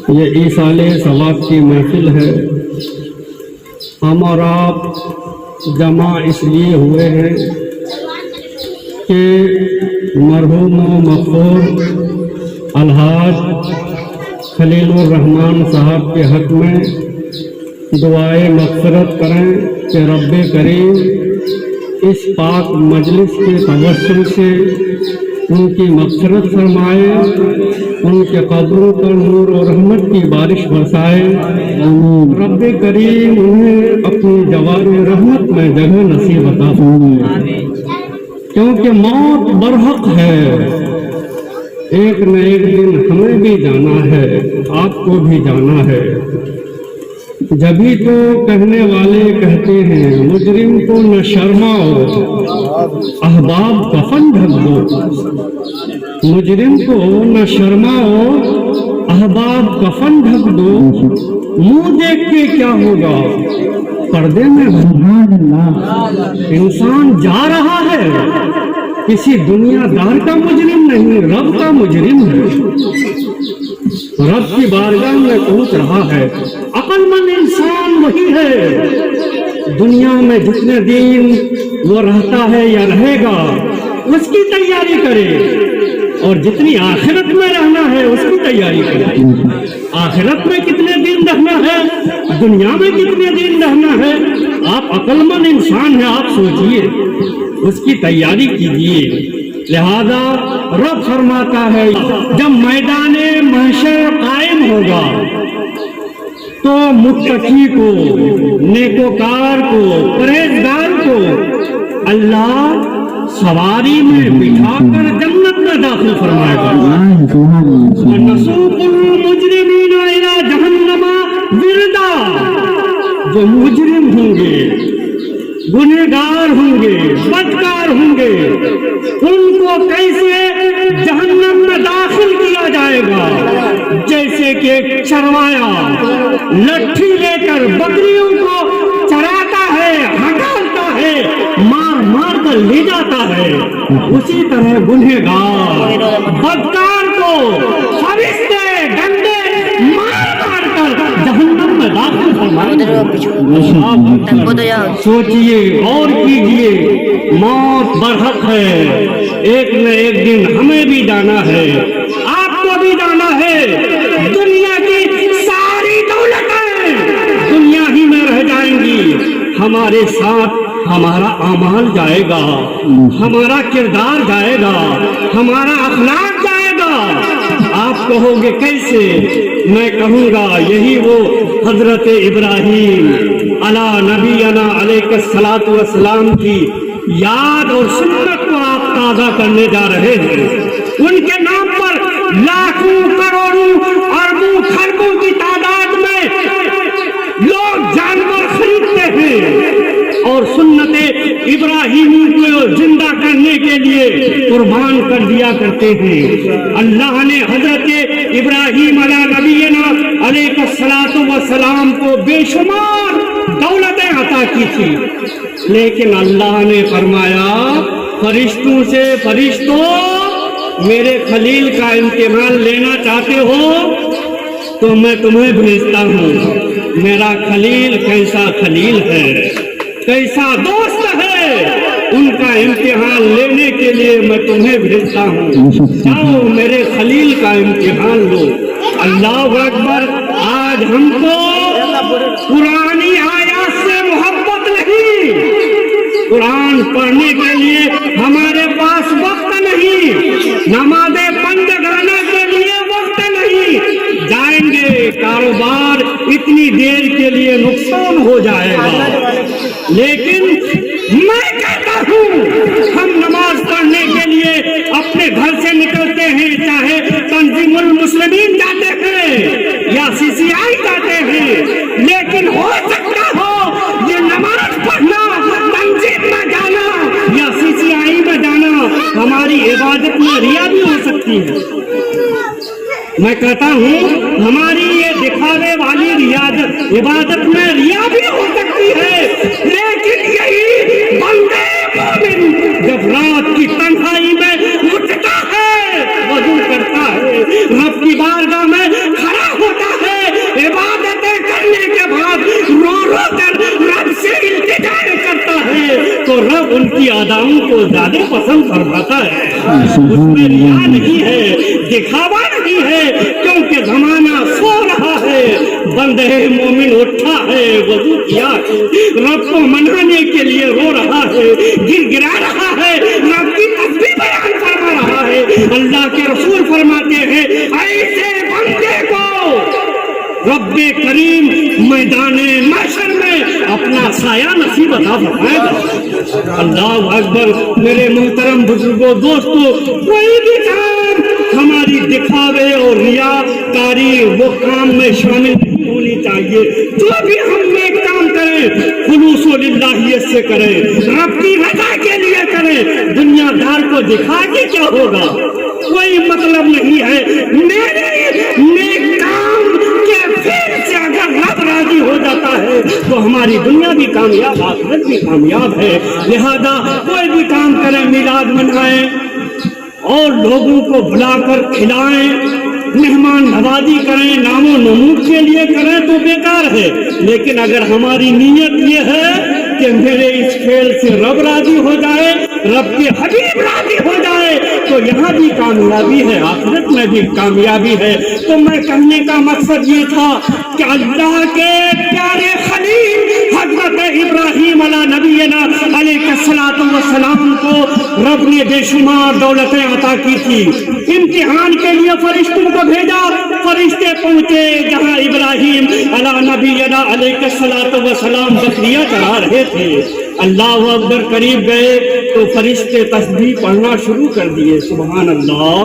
یہ ایصال ثواب کی محفل ہے۔ ہم اور آپ جمع اس لیے ہوئے ہیں کہ مرحوم و مغفور الحاج خلیل الرحمن صاحب کے حق میں دعائے مغفرت کریں کہ رب کریم اس پاک مجلس کے توسل سے ان کی مغفرت فرمائے، ان کے قبروں پر نور و رحمت کی بارش برسائے۔ رب کریم انہیں اپنی جوار رحمت میں جگہ نصیب عطا فرمائے، کیونکہ موت برحق ہے، ایک نہ ایک دن ہمیں بھی جانا ہے، آپ کو بھی جانا ہے۔ جبھی تو کہنے والے کہتے ہیں مجرم کو نہ شرماؤ، احباب کفن ڈھک دو۔ مجرم کو نہ شرماؤ، احباب کفن ڈھک دو۔ منہ دیکھ کے کیا ہوگا، پردے میں انسان جا رہا ہے، کسی دنیا دار کا مجرم نہیں، رب کا مجرم ہے، رب کی بارگاہ میں پہنچ رہا ہے۔ عقل مند انسان وہی ہے، دنیا میں جتنے دن وہ رہتا ہے یا رہے گا اس کی تیاری کرے، اور جتنی آخرت میں رہنا ہے اس کی تیاری کرے۔ آخرت میں کتنے دن رہنا ہے، دنیا میں کتنے دن رہنا ہے، آپ عقل مند انسان ہیں، آپ سوچئے، اس کی تیاری کیجئے۔ لہذا رب فرماتا ہے جب میدان محشر قائم ہوگا تو متقی کو، نیکوکار کو، پرہیزگار کو اللہ سواری میں بٹھا کر جنت میں داخل فرمائے گا۔ وَنَسُوقُ الْمُجْرِمِينَ إِلَىٰ جَهَنَّمَ وِرْدًا، جو مجرم ہوں گے، گنہگار ہوں گے، بدکار ہوں گے، ان کو کیسے جہنم میں داخل کیا جائے گا؟ جیسے کہ ایک چروایا لٹھی لے کر بکریوں کو چراتا ہے، ہٹاتا ہے، مار مار کر لے جاتا ہے، اسی طرح گنہگار بدکار کو فرشتے ڈنڈے مار مار کر جہنم میں داخل فرمائیں گے۔ سوچئے اور کیجئے، موت برحق ہے، ایک نہ ایک دن ہمیں بھی جانا ہے، آپ کو بھی جانا ہے۔ دنیا کی ساری دولتیں دنیا ہی میں رہ جائیں گی، ہمارے ساتھ ہمارا اعمال جائے گا، ہمارا کردار جائے گا، ہمارا اخلاق جائے گا۔ آپ کہو گے کیسے؟ میں کہوں گا یہی وہ حضرت ابراہیم علی نبینا علیہ الصلوۃ والسلام کی یاد اور سنت کو آپ تازہ کرنے جا رہے ہیں۔ ان کے نام پر لاکھوں کروڑوں اربوں خربوں کی تعداد میں لوگ جانور خریدتے ہیں اور سنت ابراہیمی کو زندہ کرنے کے لیے قربان کر دیا کرتے ہیں۔ اللہ نے حضرت ابراہیم علی نبینا علیہ الصلوۃ والسلام کو بے شمار دولتیں عطا کی تھی، لیکن اللہ نے فرمایا فرشتوں سے، فرشتوں میرے خلیل کا امتحان لینا چاہتے ہو تو میں تمہیں بھیجتا ہوں۔ میرا خلیل کیسا خلیل ہے، کیسا دوست ہے، ان کا امتحان لینے کے لیے میں تمہیں بھیجتا ہوں، جاؤ میرے خلیل کا امتحان لو۔ اللہ اکبر۔ آج ہم کو پرانی آیات سے محبت نہیں، قرآن پڑھنے کے لیے ہمارے پاس وقت نہیں، نمازیں پنج گانے کے لیے وقت نہیں، جائیں گے کاروبار اتنی دیر کے لیے نقصان ہو جائے گا، لیکن میں کہتا ہوں ہم نماز پڑھنے کے لیے اپنے گھر سے نکلتے ہیں، چاہے تنظیم المسلمین جاتے ہیں یا CCI جاتے ہیں، لیکن ہو سکتا ہو یہ نماز پڑھنا، تنظیم میں جانا یا CCI میں جانا ہماری عبادت میں ریا بھی ہو سکتی ہے۔ میں کہتا ہوں ہماری یہ دکھاوے والی عبادت میں ریا بھی ہو سکتی ہے، لیکن یہی بندے مومن جب رات کی تنہائی میں اٹھتا ہے، وضو کرتا ہے، رب کی بارگاہ میں کھڑا ہوتا रब उनकी अदाओं को ज्यादा पसंद फरमाता है। उसमें रिया नहीं है, दिखावा नहीं है, क्योंकि जमाना सो रहा है, बंदे मोमिन उठा है, वजू किया है, रब को मनाने के लिए रो रहा है, गिड़गिड़ा रहा है, रब की तस्बीह बयान फरमा रहा है। अल्लाह के रसूल फरमाते हैं, ऐसे बंदे को रब्बे करीम मैदाने महशर में अपना साया नसीब अता फरमाएगा। अल्लाह अकबर। मेरे मोहतरम बुजुर्गों, दोस्तों, कोई भी काम हमारी दिखावे और रियाकारी वो काम में शामिल नहीं होनी चाहिए। जो भी हम नेक काम करें खुलूसो लिल्लाहियत से करें, रब की रजा के लिए करें। दुनियादार को दिखा के क्या होगा, कोई मतलब नहीं है। मेरे नेक काम के फिर से अगर रब राजी हो जाता है तो हमारी दुनिया भी कामयाब, आखिरत भी कामयाब है। लिहाजा कोई भी काम करें, मिलाद मनाएं और लोगों को बुलाकर खिलाएं, मेहमान नवाजी करें, नामो नमूद के लिए करें तो बेकार है। लेकिन अगर हमारी नीयत ये है कि मेरे इस खेल से रब राजी हो जाए, रब के हबीब राजी हो जाए, तो यहाँ भी कामयाबी है, आखिरत में भी कामयाबी है। तो मैं कहने का मकसद ये था कि अल्लाह के प्यारे खलील हजरत इब्राहिम अला नबीना अलैहिस्सलातु वस्सलाम को रब ने बेशुमार दौलतें अता की थी। इम्तिहान के लिए फरिश्तों को भेजा, फरिश्ते पहुंचे जहां इब्राहिम अला नबीना अलैहिस्सलातु वस्सलाम बकरियां चढ़ा रहे थे। अल्लाह अकबर। करीब गए तो फरिश्ते तस्बीह पढ़ना शुरू कर दिए, सुभान अल्लाह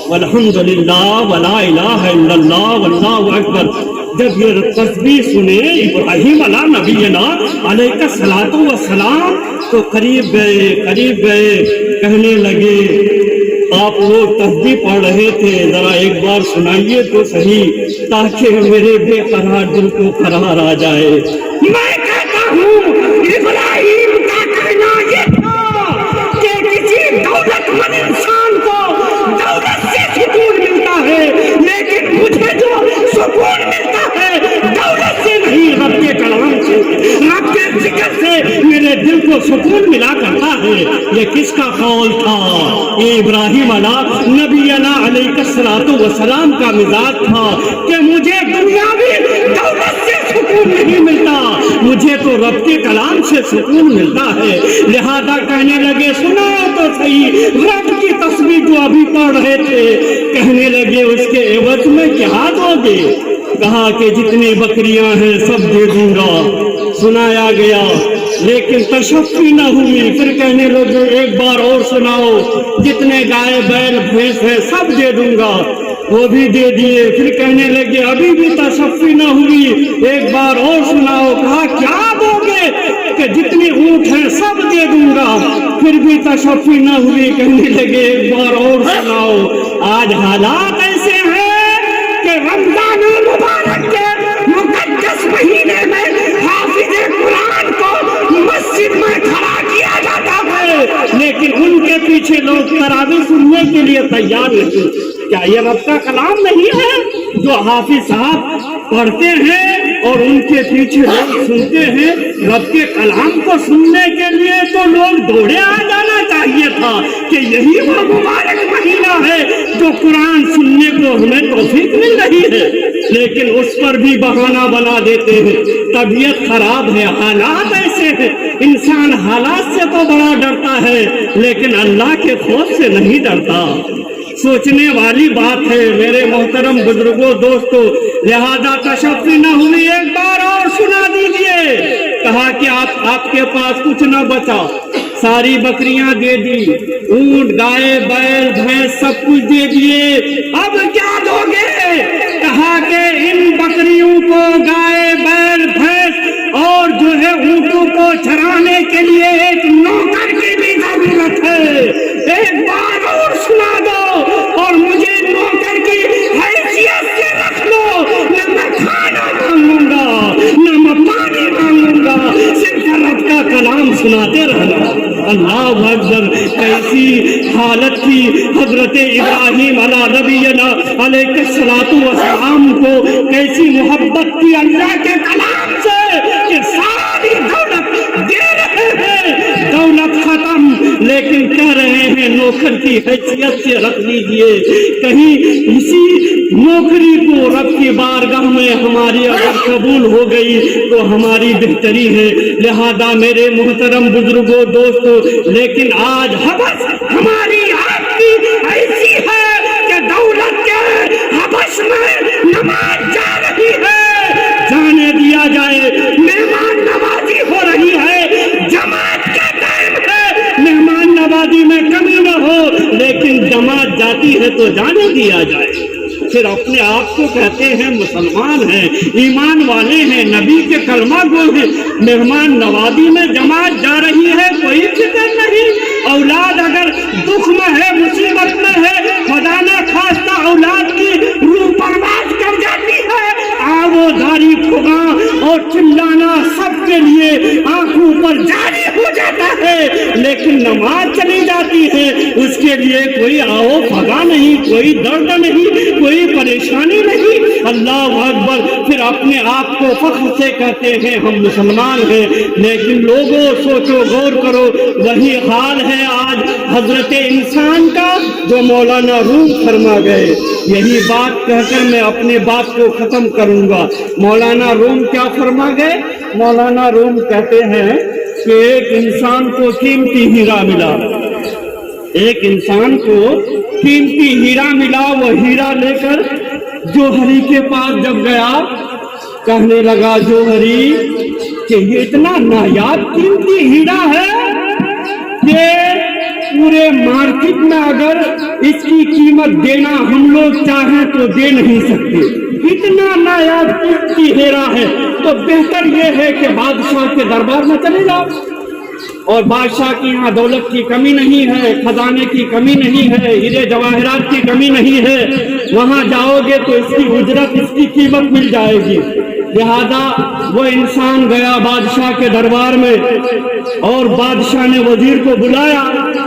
वल्हम्दुलिल्लाह वला इलाहा इल्लल्लाह वल्लाहु अकबर। जब ये तस्बीह सुने इब्राहिम अला नबीना अलैहिस्सलातु वस्सलाम तो करीब गए, कहने लगे, आप लोग तस्बीह पढ़ रहे थे, जरा एक बार सुनाइए तो सही, ताकि मेरे बेकरार दिल को करार आ जाए। मैं कहता हूँ इब्राहिम का कहना ये था कि किसी दौलतमंद इंसान को दौलत से सुकून मिलता है, लेकिन मुझे जो सुकून मिलता है दौलत से नहीं, रब के कलाम से, रब के जिक्र से मेरे दिल को सुकून मिला करता है। ये किसका कौल था? ये इब्राहिम अला नबीना अलैहिस्सलातु वस्सलाम का मिजाज था कि मुझे दुनियावी दौलत से सुकून नहीं मिलता, मुझे तो रब के कलाम से सुकून मिलता है। लिहाजा कहने लगे, सुनो तो सही, रब की तस्बीह जो अभी पढ़ रहे थे, कहने लगे उसके एवज में क्या दोगे? कहा कि जितनी बकरियां हैं सब दे दूंगा। सुनाया गया, लेकिन तशफ़्फ़ी न हुई। फिर कहने लगे, एक बार और सुनाओ, जितने गाय बैल भैंस है सब दे दूंगा। वो भी दे दिए। फिर कहने लगे, अभी भी तशफ़्फ़ी न हुई, एक बार और सुनाओ। कहा, क्या दोगे? कि जितनी ऊँट है सब दे दूंगा। फिर भी तशफ़्फ़ी न हुई, कहने लगे, एक बार और सुनाओ। आज हालात ऐसे हैं कि रमजान मुबारक के मुकद्दस महीने में हाफिज़े कुरान को मस्जिद में खड़ा किया जाता है, लेकिन उनके पीछे लोग तरावी सुनने के लिए तैयार नहीं। क्या ये रब का कलाम नहीं है जो हाफिज साहब पढ़ते हैं और उनके पीछे लोग सुनते हैं? रब के कलाम को सुनने के लिए तो लोग दौड़े आ जाना चाहिए था कि यही वो मुबारक महीना है जो कुरान सुनने को हमें तौफीक मिल रही है, लेकिन उस पर भी बहाना बना देते हैं। तबीयत खराब है, हालात ऐसे हैं। इंसान हालात से तो बड़ा डरता है, लेकिन अल्लाह के खौफ से नहीं डरता। सोचने वाली बात है मेरे मोहतरम बुजुर्गों, दोस्तों। लिहाजा तशफ़्फ़ी न हुई, एक बार और सुना दीजिए। कहा कि आपके पास कुछ न बचा, सारी बकरियां दे दी, ऊंट गाय बैल भैंस सब कुछ दे दिए, अब क्या दोगे? कहा कि इन बकरियों को, गाय बैल भैंस और जो है ऊंटों को चराने के लिए एक नौकर की भी जरूरत है। एक बार और सुना दो और मुझे नौकर की हैसियत से रख लो। न मैं खाना मांगूंगा, न मैं पानी मांगूंगा, सिर्फ रब का कलाम सुनाते रहना। अल्लाह अकबर। कैसी हालत थी हजरत इब्राहिम अला नबीना अलैहिस्सलातु वस्सलाम को, कैसी मोहब्बत थी अल्लाह के कलाम से कि सारी दौलत दे रहे हैं, दौलत हमें नौकर की हैसियत से रख लीजिए, कहीं इसी नौकरी को रब की बारगाह में हमारी अगर कबूल हो गई तो हमारी बेहतरी है। लिहाजा मेरे मुहतरम बुजुर्गों, दोस्तों, लेकिन आज हवस हमारी आपकी ऐसी है कि दौलत के हवस में नमाज जा रही है, जाने दिया जाए। मेहमान नवाजी हो रही है, जमात का टाइम है, मेहमान नवाजी में कमी न हो, लेकिन जमात जाती है तो जाने दिया जाए। फिर अपने आप को कहते हैं मुसलमान हैं, ईमान वाले हैं, नबी के कलमा गो हैं, मेहमान नवाजी में जमात जा रही है, कोई फिक्र नहीं। औलाद अगर दुख में है, मुसीबत में है, खुदा न खास्ता औलाद की रूह बर्बाद कर जाती है, आवोधारी फुगा और चिल्लाना सबके लिए आंखों पर जारी हो जाता है, लेकिन नमाज चली जाती है, उसके लिए कोई आओ भगा नहीं, कोई दर्द नहीं, कोई परेशानी नहीं। अल्लाह अकबर। फिर अपने आप को फख्र से कहते हैं हम मुसलमान हैं, लेकिन लोगों सोचो, गौर करो, वही हाल है आज हजरत इंसान का जो मौलाना रूम फरमा गए। यही बात कहकर मैं अपने बात को खत्म करूंगा। मौलाना रूम क्या फरमा गए? मौलाना रूम कहते हैं कि एक इंसान को कीमती हीरा मिला, एक इंसान को कीमती हीरा मिला। वो हीरा लेकर जौहरी के पास जब गया, कहने लगा जौहरी कि ये इतना नायाब कीमती हीरा है कि पूरे मार्केट में अगर इसकी कीमत देना हम लोग चाहें तो दे नहीं सकते, इतना नायाब कीमती हीरा है। तो बेहतर ये है कि बादशाह के दरबार में चले जाओ, और बादशाह की यहाँ दौलत की कमी नहीं है, खजाने की कमी नहीं है, हीरे जवाहरात की कमी नहीं है। वहाँ जाओगे तो इसकी उजरत, इसकी कीमत मिल जाएगी। लिहाजा वो इंसान गया बादशाह के दरबार में, और बादशाह ने वजीर को बुलाया,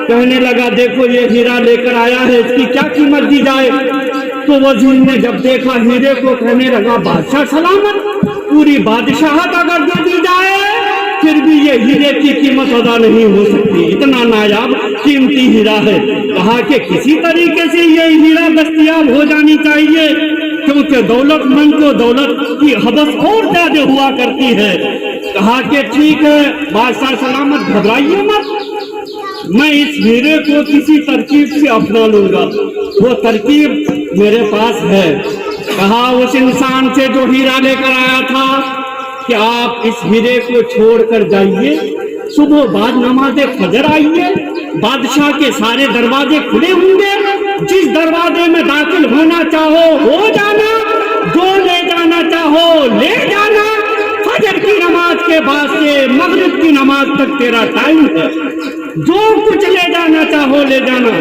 कहने लगा देखो ये हीरा लेकर आया है, इसकी क्या कीमत दी जाए? तो वजीर ने जब देखा हीरे को, कहने लगा बादशाह सलामत, पूरी बादशाहत अगर दे दी जाए फिर भी ये हीरे की कीमत अदा नहीं हो सकती, इतना नायाब कीमती हीरा है। कहा कि किसी तरीके से ये हीरा दस्तयाब हो जानी चाहिए, क्योंकि दौलतमंद को दौलत की हवस और ज्यादा हुआ करती है। कहा कि ठीक है बादशाह सलामत, घबराइए मत, मैं इस हीरे को किसी तरकीब से अपना लूंगा, वो तरकीब मेरे पास है। कहा उस इंसान से जो हीरा लेकर आया था कि आप इस हीरे को छोड़कर जाइए, सुबह बाद नमाज़े फजर आइए, बादशाह के सारे दरवाजे खुले होंगे, जिस दरवाजे में दाखिल होना चाहो हो जाना, जो ले जाना चाहो ले जाना। फजर की नमाज के बाद से मगरिब की नमाज तक तेरा टाइम है, जो कुछ ले जाना चाहो ले जाना,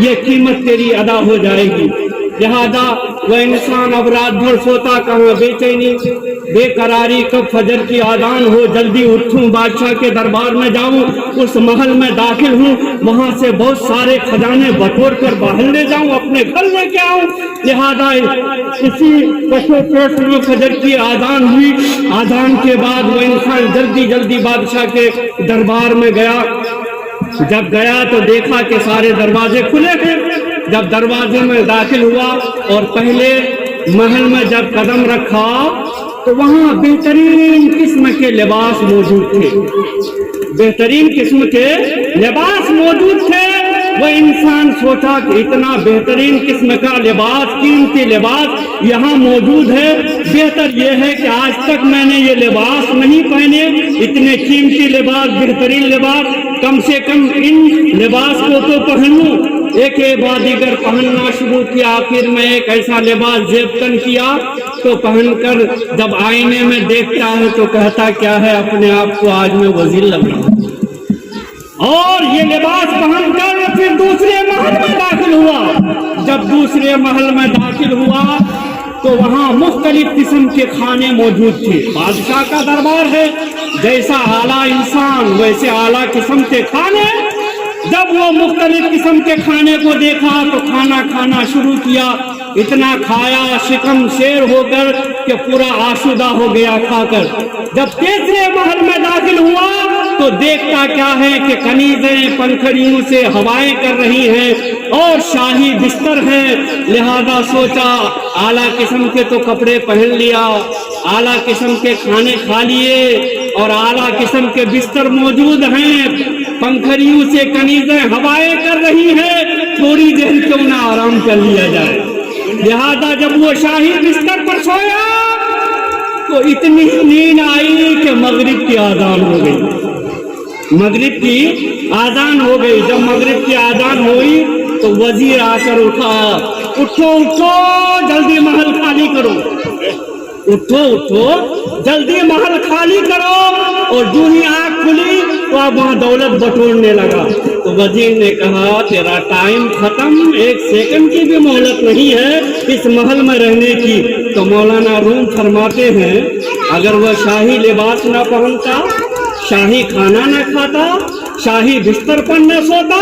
ये कीमत तेरी अदा हो जाएगी। लिहाजा वह इंसान अब रात भर सोता कहाँ, बेचैनी बेकरारी, कब फजर की आदान हो, जल्दी उठूं, बादशाह के दरबार में जाऊं, उस महल में दाखिल हूं, वहां से बहुत सारे खजाने बटोर कर बाहर ले जाऊं, अपने घर लेके आऊं। लिहाजा इसी कशोपेश में फजर की आदान हुई। आदान के बाद वह इंसान जल्दी जल्दी बादशाह के दरबार में गया। जब गया तो देखा कि सारे दरवाजे खुले थे। जब दरवाजे में दाखिल हुआ और पहले महल में जब कदम रखा तो वहां बेहतरीन किस्म के लिबास मौजूद थे, बेहतरीन किस्म के लिबास मौजूद थे। वो इंसान सोचा कि इतना बेहतरीन किस्म का लिबास, कीमती लिबास यहाँ मौजूद है, बेहतर ये है कि आज तक मैंने ये लिबास नहीं पहने, इतने कीमती लिबास, बेहतरीन लिबास, कम से कम इन लिबास को तो पहनूं। एक के बाद दीगर पहनना शुरू किया, आखिर में एक ऐसा लिबास जेबतन किया तो पहनकर जब आईने में देखता है तो कहता क्या है, अपने आप को आज मैं वजीर लग रहा हूं। और ये लिबास पहनकर फिर दूसरे महल में दाखिल हुआ। जब दूसरे महल में दाखिल हुआ तो वहां मुख्तलिफ किस्म के खाने मौजूद थे। बादशाह का दरबार है, जैसा आला इंसान वैसे आला किस्म के खाने। जब वो मुख्तलिफ किस्म के खाने को देखा तो खाना खाना शुरू किया। इतना खाया शिकम शेर होकर कि पूरा आशुदा हो गया खाकर। जब तीसरे महल में दाखिल हुआ तो देखता क्या है कि कनीज़ें पंखड़ियों से हवाएं कर रही हैं और शाही बिस्तर है। लिहाजा सोचा आला किस्म के तो कपड़े पहन लिया, आला किस्म के खाने खा लिए और आला किस्म के बिस्तर मौजूद हैं, पंखड़ियों से कनीज़ें हवाएं कर रही हैं, थोड़ी देर क्यों ना आराम कर लिया जाए। लिहाजा जब वो शाही बिस्तर पर सोया तो इतनी नींद आई कि मगरिब की आज़ान हो गई। मगरिब की आज़ान हो गई। जब मगरिब की आज़ान हुई तो वजीर आकर उठा, उठो उठो जल्दी महल खाली करो, उठो उठो जल्दी महल खाली करो। और जो ही आँख खुली तो अब वहाँ दौलत बटोरने लगा। तो वजीर ने कहा तेरा टाइम खत्म, 1 सेकंड की भी मोहलत नहीं है इस महल में रहने की। तो मौलाना रूम फरमाते हैं अगर वह शाही लिबास न पहनता, शाही खाना न खाता, शाही बिस्तर पर न सोता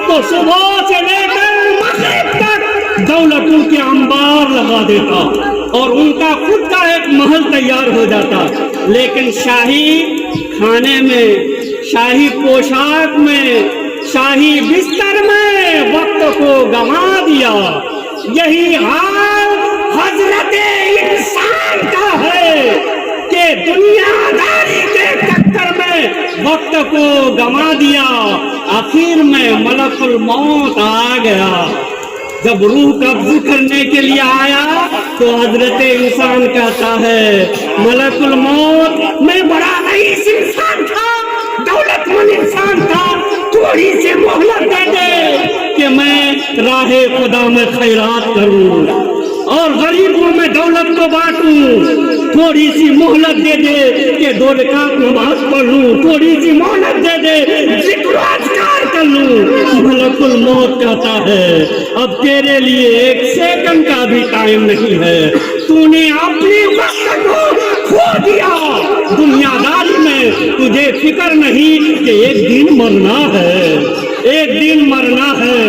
तो सुबह से लेकर मगरिब तक दौलतों के अंबार लगा देता और उनका खुद का एक महल तैयार हो जाता। लेकिन शाही खाने में, शाही पोशाक में, शाही बिस्तर में वक्त को गंवा दिया। यही हाल हजरत इंसान का है कि दुनियादारी के चक्कर में वक्त को गंवा दिया। आखिर में मलकुल मौत आ गया। जब रूह कब्ज करने के लिए आया तो हजरत इंसान कहता है मलकुल मौत मैं बड़ा रईस इंसान था, दौलतमंद इंसान था, थोड़ी सी मोहलत दे दे कि मैं राहे खुदा में खैरात करूं और गरीबों में दौलत को बांटूं। थोड़ी सी मोहलत दे दे कि 2 रकात नमाज पढ़ लूं, थोड़ी सी मोहलत दे दे जिक्र अज़कार कर लूं। मलकुल मौत कहता है अब तेरे लिए 1 सेकंड का भी टाइम नहीं है, तूने अपनी वक्त को खो दिया। दुनियादारी में तुझे फिक्र नहीं कि एक दिन मरना है, एक दिन मरना है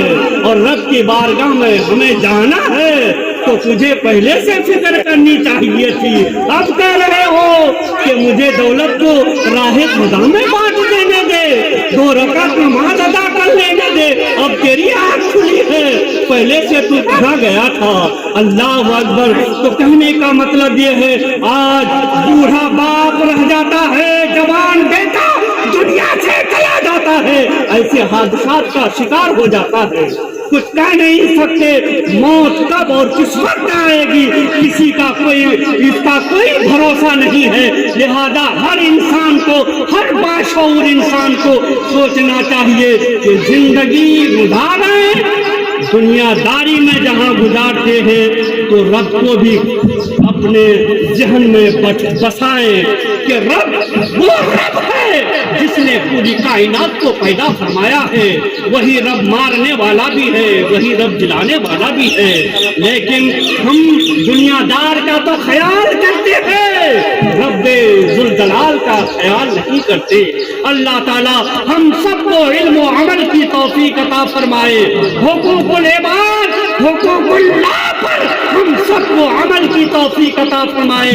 और रब की बारगाह में हमें जाना है। तो तुझे पहले से फिक्र करनी चाहिए थी। अब कह रहे हो कि मुझे दौलत को राहे खुदा में बांट देने दे, 2 रकात नमाज अदा कर लेने दे। अब तेरी आँख खुली है, पहले से तू कहाँ गया था। अल्लाह अकबर। तो कहने का मतलब ये है आज बूढ़ा बाप रह जाता है, जवान बेटा दुनिया से चला जाता है, ऐसे हादसात का शिकार हो जाता है। कुछ कह नहीं सकते मौत कब और किस वक्त आएगी, किसी का कोई इसका कोई भरोसा नहीं है। लिहाजा हर इंसान को, हर बाशऊर इंसान को सोचना चाहिए कि जिंदगी गुजारें, दुनियादारी में जहाँ गुजारते हैं तो रब को भी अपने जहन में बसाएं कि रब वो रब है जिसने पूरी कायनात को पैदा फरमाया है। वही रब मारने वाला भी है, वही रब जिलाने वाला भी है। लेकिन हम दुनियादार का तो ख्याल करते हैं, रब्बे जुल जलाल का ख्याल नहीं करते। अल्लाह ताला हम सबको इल्म व अमल की तौफीक अता फरमाए। हुकूकुल इबाद, हुकूकुल्लाह पर हम सबको अमल की तौफीक अता फरमाए।